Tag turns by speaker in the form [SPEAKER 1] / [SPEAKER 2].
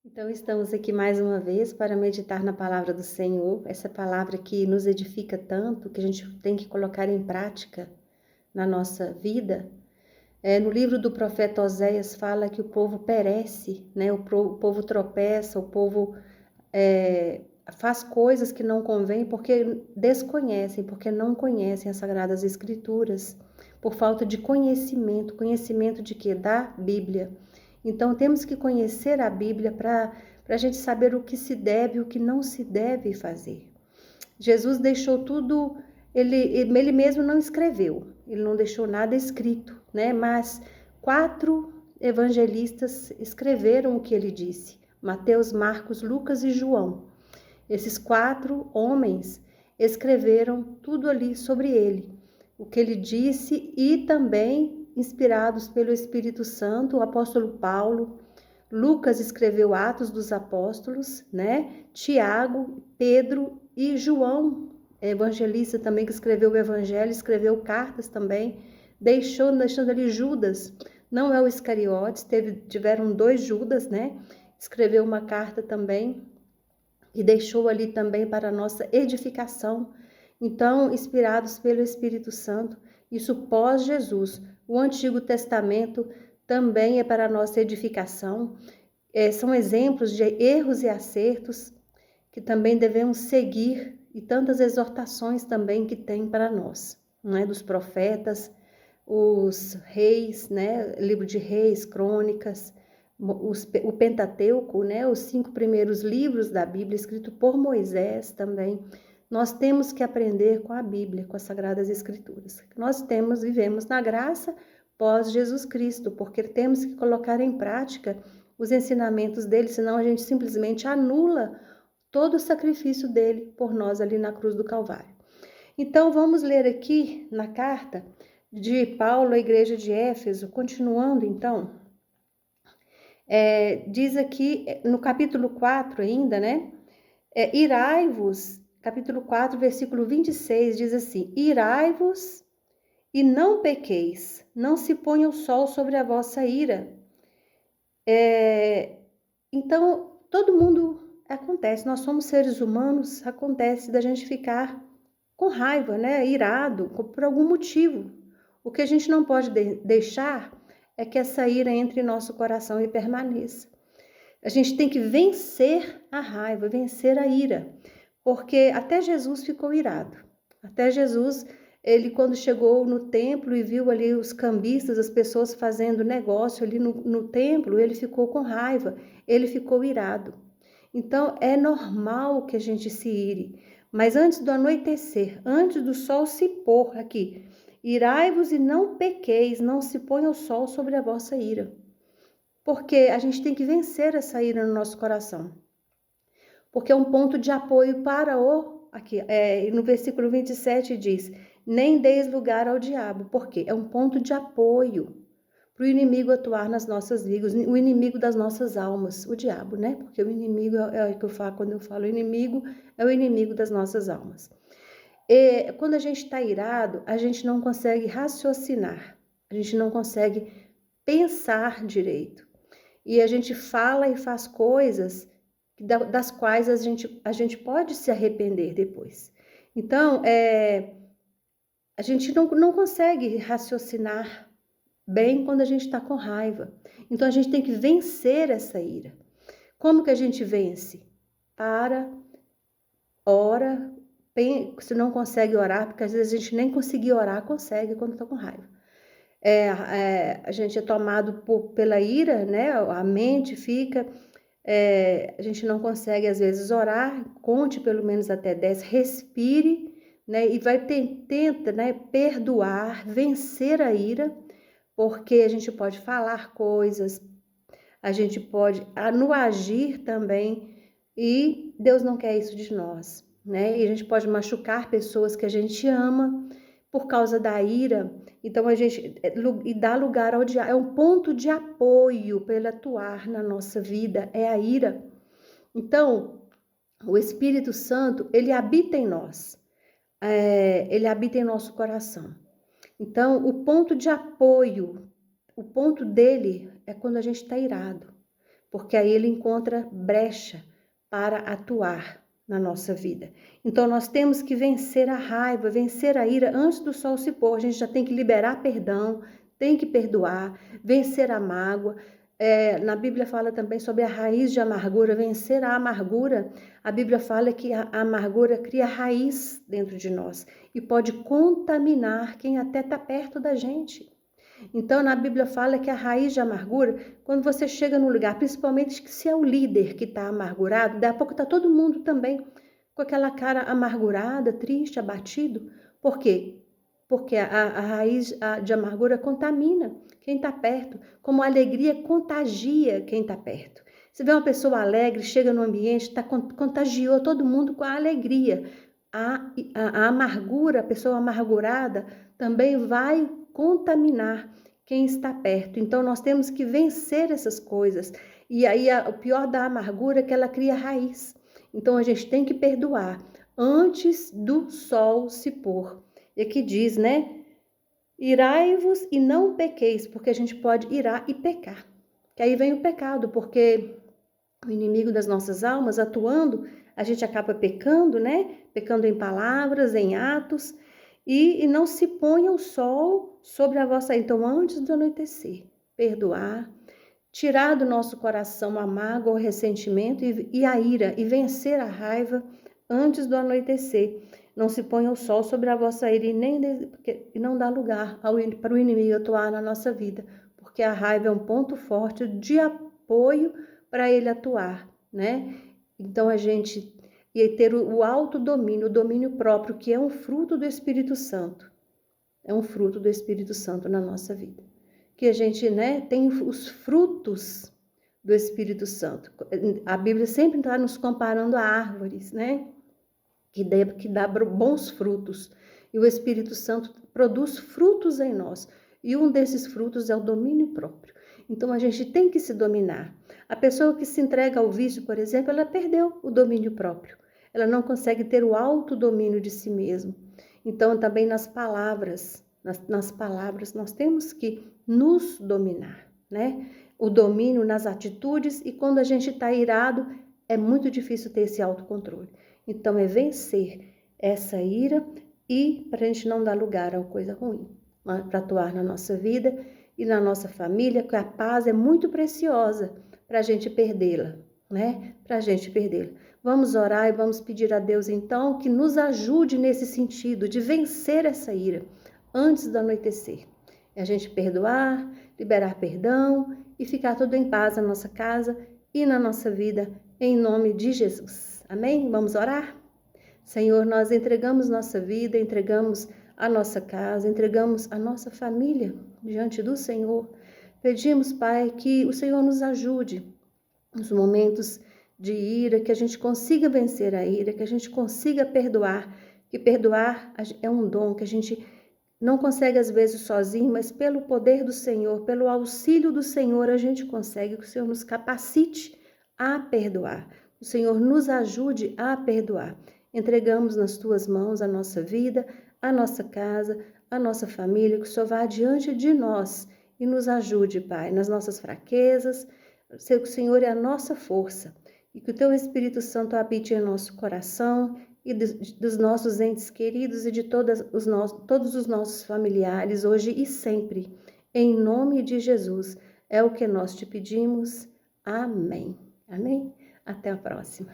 [SPEAKER 1] Então, estamos aqui mais uma vez para meditar na palavra do Senhor, essa palavra que nos edifica tanto, que a gente tem que colocar em prática na nossa vida. No livro do profeta Oséias fala que o povo perece, né? O povo tropeça, o povo faz coisas que não convém porque desconhecem, porque não conhecem as Sagradas Escrituras, por falta de conhecimento. Conhecimento de quê? Da Bíblia. Então, temos que conhecer a Bíblia para a gente saber o que se deve e o que não se deve fazer. Jesus deixou tudo, ele mesmo não escreveu, ele não deixou nada escrito, né? Mas 4 evangelistas escreveram o que ele disse: Mateus, Marcos, Lucas e João. Esses 4 homens escreveram tudo ali sobre ele, o que ele disse, e também inspirados pelo Espírito Santo, o apóstolo Paulo. Lucas escreveu Atos dos Apóstolos, né? Tiago, Pedro e João, evangelista também, que escreveu o Evangelho, escreveu cartas também, deixando ali Judas. Não é o Iscariotes, tiveram 2 Judas, né? Escreveu uma carta também e deixou ali também para a nossa edificação. Então, inspirados pelo Espírito Santo, isso pós-Jesus. O Antigo Testamento também é para a nossa edificação. São exemplos de erros e acertos que também devemos seguir, e tantas exortações também que tem para nós, né? Dos profetas, os reis, né? Livro de Reis, Crônicas, o Pentateuco, né? Os 5 primeiros livros da Bíblia, escrito por Moisés também. Nós temos que aprender com a Bíblia, com as Sagradas Escrituras. Vivemos na graça pós Jesus Cristo, porque temos que colocar em prática os ensinamentos dele, senão a gente simplesmente anula todo o sacrifício dele por nós ali na cruz do Calvário. Então, vamos ler aqui na carta de Paulo à igreja de Éfeso, continuando então. Diz aqui no capítulo 4 ainda, né? Irai-vos, capítulo 4, versículo 26, diz assim: Irai-vos e não pequeis, não se ponha o sol sobre a vossa ira. Então, todo mundo acontece, nós somos seres humanos, acontece da gente ficar com raiva, né? Irado, por algum motivo. O que a gente não pode deixar é que essa ira entre em nosso coração e permaneça. A gente tem que vencer a raiva, vencer a ira, porque até Jesus ficou irado. Até Jesus, ele quando chegou no templo e viu ali os cambistas, as pessoas fazendo negócio ali no templo, ele ficou com raiva, ele ficou irado. Então, é normal que a gente se ire, mas antes do anoitecer, antes do sol se pôr aqui, irai-vos e não pequeis, não se ponha o sol sobre a vossa ira. Porque a gente tem que vencer essa ira no nosso coração. Porque é um ponto de apoio para aqui, no versículo 27 diz, nem deis lugar ao diabo. Por quê? É um ponto de apoio para o inimigo atuar nas nossas vidas, o inimigo das nossas almas, o diabo, né? Porque o inimigo é o que eu falo, quando eu falo inimigo, é o inimigo das nossas almas. Quando a gente está irado, a gente não consegue raciocinar, a gente não consegue pensar direito. E a gente fala e faz coisas das quais a gente pode se arrepender depois. Então, a gente não consegue raciocinar bem quando a gente está com raiva. Então, a gente tem que vencer essa ira. Como que a gente vence? Ora, se não consegue orar, porque às vezes a gente nem conseguir orar, consegue quando está com raiva. A gente é tomado pela ira, né? A mente fica, a gente não consegue às vezes orar, conte pelo menos até 10, respire, né? E tenta, né? Perdoar, vencer a ira, porque a gente pode falar coisas, a gente pode no agir também, e Deus não quer isso de nós, né? E a gente pode machucar pessoas que a gente ama por causa da ira. Então, a gente dá lugar ao diabo, é um ponto de apoio para ele atuar na nossa vida, é a ira. Então, o Espírito Santo, ele habita em nós, ele habita em nosso coração. Então, o ponto de apoio, o ponto dele é quando a gente está irado. porque aí ele encontra brecha para atuar na nossa vida. Então nós temos que vencer a raiva, vencer a ira antes do sol se pôr. A gente já tem que liberar perdão, tem que perdoar, vencer a mágoa. Na Bíblia fala também sobre a raiz de amargura, vencer a amargura. A Bíblia fala que a amargura cria raiz dentro de nós e pode contaminar quem até está perto da gente. Então, na Bíblia fala que a raiz de amargura, quando você chega num lugar, principalmente se é o líder que está amargurado, daqui a pouco está todo mundo também com aquela cara amargurada, triste, abatido. Por quê? Porque a raiz de amargura contamina quem está perto, como a alegria contagia quem está perto. Você vê uma pessoa alegre, chega no ambiente, contagiou todo mundo com a alegria. A amargura, a pessoa amargurada, também vai contaminar quem está perto. Então, nós temos que vencer essas coisas. E aí, o pior da amargura é que ela cria raiz. Então, a gente tem que perdoar antes do sol se pôr. E aqui diz, né? Irai-vos e não pequeis, porque a gente pode irar e pecar. Que aí vem o pecado, porque o inimigo das nossas almas atuando, a gente acaba pecando, né? Pecando em palavras, em atos, e não se ponha o sol sobre a vossa... Então, antes do anoitecer, perdoar, tirar do nosso coração a mágoa, o ressentimento e a ira, e vencer a raiva antes do anoitecer. Não se ponha o sol sobre a vossa ira e não dá lugar para o inimigo atuar na nossa vida, porque a raiva é um ponto forte de apoio para ele atuar, né? Então a gente ia ter o autodomínio, o domínio próprio, que é um fruto do Espírito Santo. É um fruto do Espírito Santo na nossa vida. Que a gente, né, tem os frutos do Espírito Santo. A Bíblia sempre está nos comparando a árvores, né? Que dá bons frutos. E o Espírito Santo produz frutos em nós. E um desses frutos é o domínio próprio. Então, a gente tem que se dominar. A pessoa que se entrega ao vício, por exemplo, ela perdeu o domínio próprio. Ela não consegue ter o autodomínio de si mesma. Então, também nas palavras, nós temos que nos dominar, né? O domínio nas atitudes, e quando a gente está irado, é muito difícil ter esse autocontrole. Então, é vencer essa ira e para a gente não dar lugar a coisa ruim, para atuar na nossa vida e na nossa família, que a paz é muito preciosa para a gente perdê-la, né? Para a gente perdê-la. Vamos orar e vamos pedir a Deus, então, que nos ajude nesse sentido de vencer essa ira antes do anoitecer. É a gente perdoar, liberar perdão e ficar tudo em paz na nossa casa e na nossa vida, em nome de Jesus. Amém? Vamos orar? Senhor, nós entregamos nossa vida, entregamos a nossa casa, entregamos a nossa família diante do Senhor. Pedimos, Pai, que o Senhor nos ajude nos momentos de ira, que a gente consiga vencer a ira, que a gente consiga perdoar, que perdoar é um dom que a gente não consegue às vezes sozinho, mas pelo poder do Senhor, pelo auxílio do Senhor, a gente consegue, que o Senhor nos capacite a perdoar. O Senhor nos ajude a perdoar. Entregamos nas tuas mãos a nossa vida, a nossa casa, a nossa família, que o Senhor vá diante de nós e nos ajude, Pai, nas nossas fraquezas. Que o Senhor é a nossa força e que o teu Espírito Santo habite em nosso coração e dos nossos entes queridos e de todos os nossos familiares, hoje e sempre. Em nome de Jesus, é o que nós te pedimos. Amém. Amém? Até a próxima.